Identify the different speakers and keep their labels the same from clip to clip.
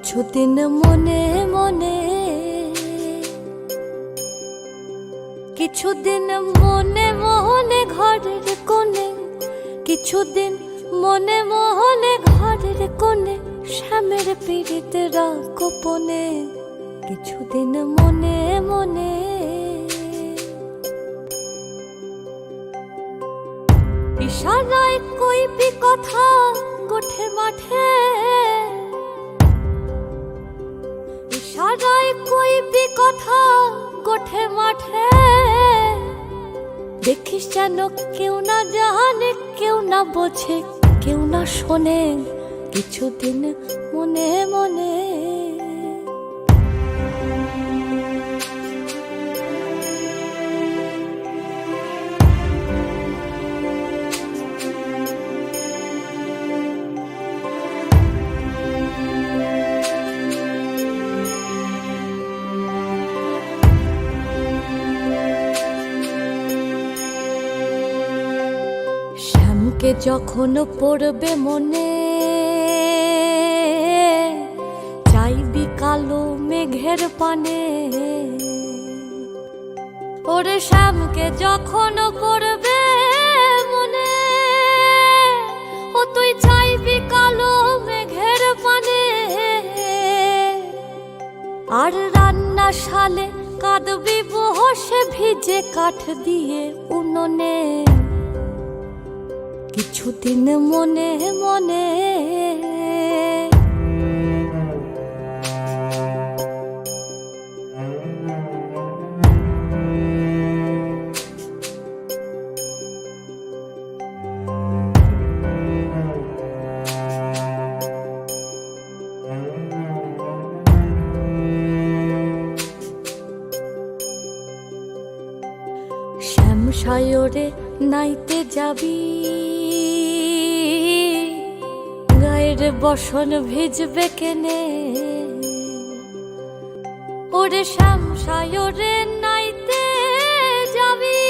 Speaker 1: কিছুদিন মনে মনে, কিছুদিন মনে মনে ঘরের কোণে, কিছুদিন মনে মনে ঘরের কোণে শ্যামের পীড়িতের গোপনে, কিছুদিন মনে মনে। ইশারায় কইবি কথা গোঠে মাঠে, ইশারায় কইবি কথা গোঠে মাঠে, দেখিস যেন কেউ না জানে, কেউ না বোঝে, কেউ না শোনে, কিছুদিন মনে মনে। শ্যামকে যখন পড়বে মনে, চাইবি কালো মেঘের পানে। ওরে শ্যামকে যখন পড়বে মনে, ও তুই চাইবি কালো মেঘের পানে। আর রান্নাশালে কাঁদবি বসে ভিজে কাঠ দিয়ে উনুনে, কিছুদিন মনে মনে। শ্যাম সায়রে নাইতে যাবি, গায়ের বসন ভিজবে কেনে। ওরে শ্যাম সায়রে নাইতে যাবি,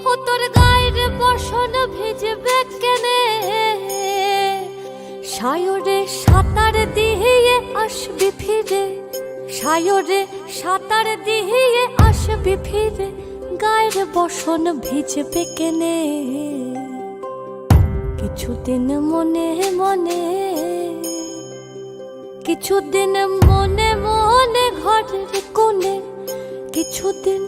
Speaker 1: ও তোর গায়ের বসন ভিজবে কেনে। সায়রে সাঁতার দিয়ে আসবি ফিরে, সায়রে সাঁতার দিয়ে আসবি ফিরে, গায়ের বসন ভিজবে কেনে, কিছুদিন মনে মনে। কিছুদিন মনে মনে ঘরের কোণে, কিছুদিন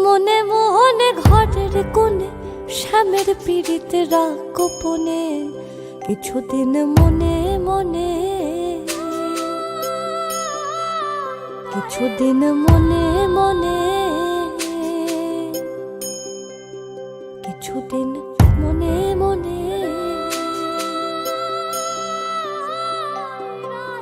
Speaker 1: মনে মনে ঘরের কোণে শ্যামের পীড়িতের গোপনে, কিছুদিন মনে মনে, কিছুদিন মনে।